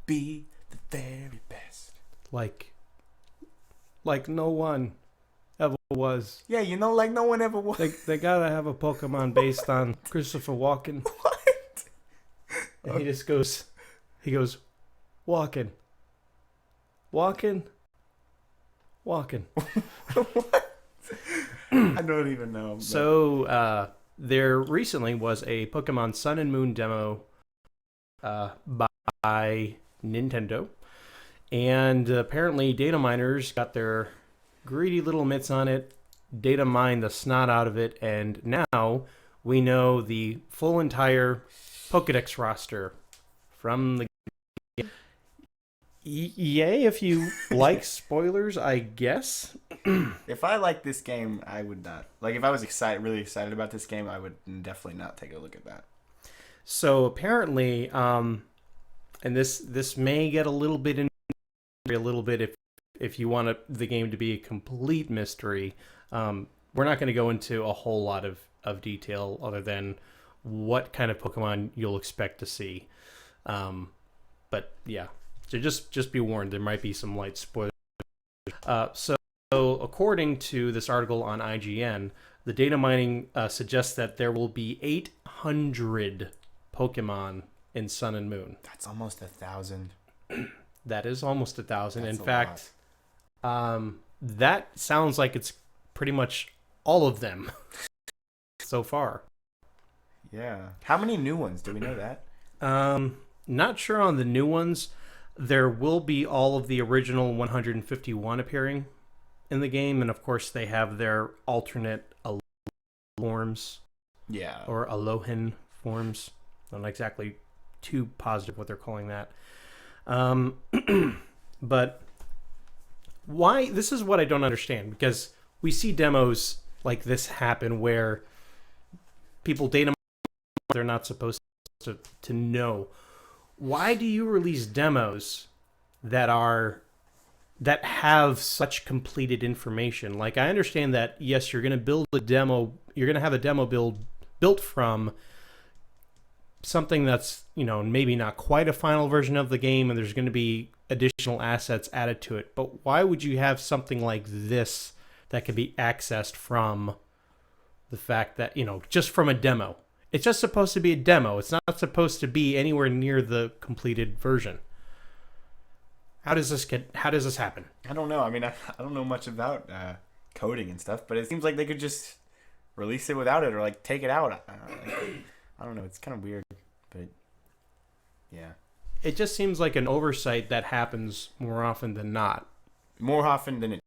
be the very best. Like no one ever was. Yeah, like no one ever was. They gotta have a Pokemon based on Christopher Walken. What? And he goes, walking. Walking. Walking. What? I don't even know. So, there recently was a Pokemon Sun and Moon demo by Nintendo. And apparently data miners got their greedy little mitts on it, data mined the snot out of it, and now we know the full entire Pokedex roster from the game. Yay, if you like spoilers, I guess. If I liked this game, I would not. Like, if I was really excited about this game, I would definitely not take a look at that. So apparently, and this may get a little bit if you want the game to be a complete mystery. We're not going to go into a whole lot of detail other than what kind of Pokemon you'll expect to see. But yeah, so just be warned, there might be some light spoilers. So according to this article on IGN, the data mining suggests that there will be 800 Pokemon in Sun and Moon. That's almost 1,000. That is almost 1,000. That's in fact, that sounds like it's pretty much all of them so far. Yeah. How many new ones? Do we know that? Not sure on the new ones. There will be all of the original 151 appearing in the game, and of course they have their alternate forms. Yeah. Or Alohan forms. I'm not exactly too positive what they're calling that. But why? This is what I don't understand, because we see demos like this happen where people data they're not supposed to know. Why do you release demos that have such completed information? Like, I understand that, yes, you're going to build a demo, you're going to have a demo built from something that's, maybe not quite a final version of the game, and there's going to be additional assets added to it. But why would you have something like this that can be accessed from the fact that, just from a demo? It's just supposed to be a demo. It's not supposed to be anywhere near the completed version. How does this happen? I don't know. I mean, I don't know much about coding and stuff, but it seems like they could just release it without it, or like take it out. I don't know. It's kind of weird, but yeah. It just seems like an oversight that happens more often than not. More often than it's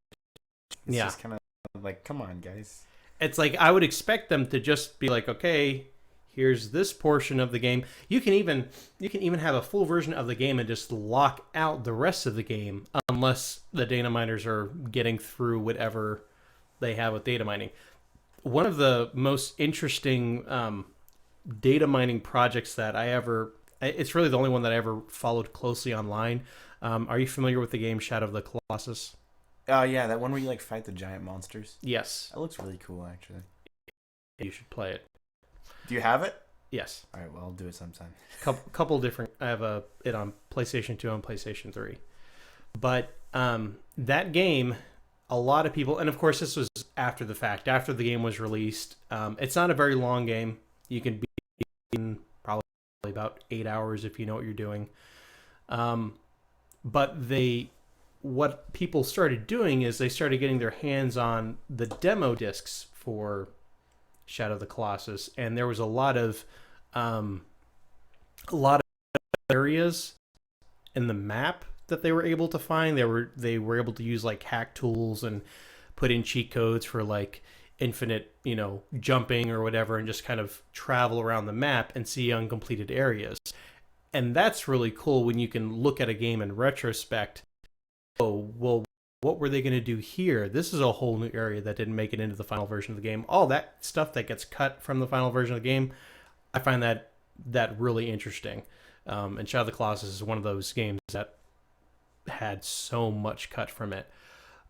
yeah. just kind of like, come on, guys. It's like, I would expect them to just be like, okay, here's this portion of the game. You can even have a full version of the game and just lock out the rest of the game, unless the data miners are getting through whatever they have with data mining. One of the most interesting data mining projects that it's really the only one that I ever followed closely online. Are you familiar with the game Shadow of the Colossus? Yeah, that one where you like fight the giant monsters. Yes. That looks really cool, actually. You should play it. Do you have it? Yes. All right, well, I'll do it sometime. Couple different. I have it on PlayStation 2 and PlayStation 3. But that game, a lot of people, and of course this was after the fact, after the game was released. It's not a very long game. You can be in probably about 8 hours if you know what you're doing. But what people started doing is they started getting their hands on the demo discs for Shadow of the Colossus, and there was a lot of areas in the map that they were able to find. They were able to use like hack tools and put in cheat codes for like infinite, jumping or whatever, and just kind of travel around the map and see uncompleted areas. And that's really cool when you can look at a game in retrospect. Oh, well, what were they going to do here? This is a whole new area that didn't make it into the final version of the game. All that stuff that gets cut from the final version of the game, I find that really interesting. And Shadow of the Colossus is one of those games that had so much cut from it.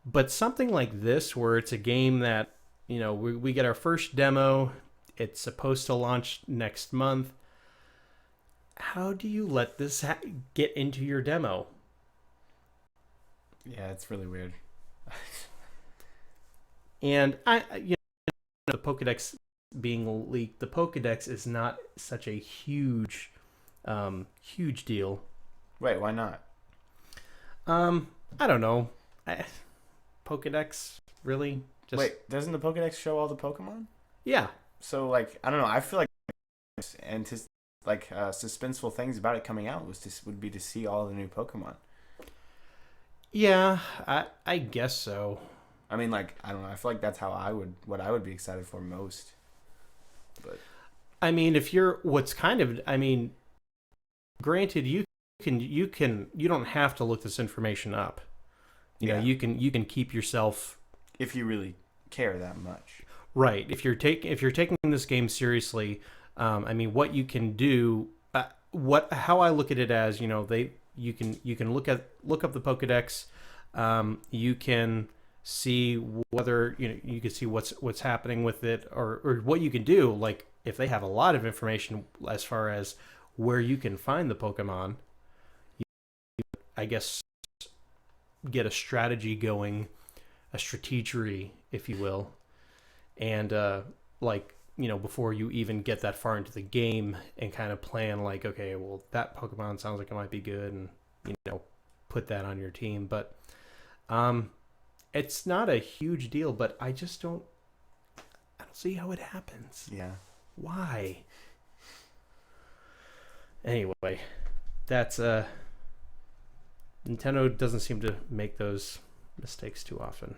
But something like this, where it's a game that, we get our first demo, it's supposed to launch next month. how do you let this get into your demo? Yeah, it's really weird. And the Pokedex being leaked, the Pokedex is not such a huge deal. Wait, why not? I don't know. Pokedex, really? Just, Wait, doesn't the Pokedex show all the Pokemon? yeah. So like, I don't know. I feel like suspenseful things about it coming out would be to see all the new Pokemon. Yeah, I guess so. I mean, like, I don't know. I feel like that's what I would be excited for most. But I mean, if you're granted, you don't have to look this information up. You know, you can keep yourself, if you really care that much. right. If you're taking this game seriously, I mean, what you can do, how I look at it as, you can look up the Pokedex, you can see whether you can see what's happening with it, or what you can do. Like if they have a lot of information as far as where you can find the Pokemon, I guess get a strategy going, a strategery, if you will, and before you even get that far into the game, and kind of plan like, okay, well, that Pokemon sounds like it might be good, and put that on your team. But it's not a huge deal, but I don't see how it happens. Yeah. Why? Anyway, that's Nintendo doesn't seem to make those mistakes too often.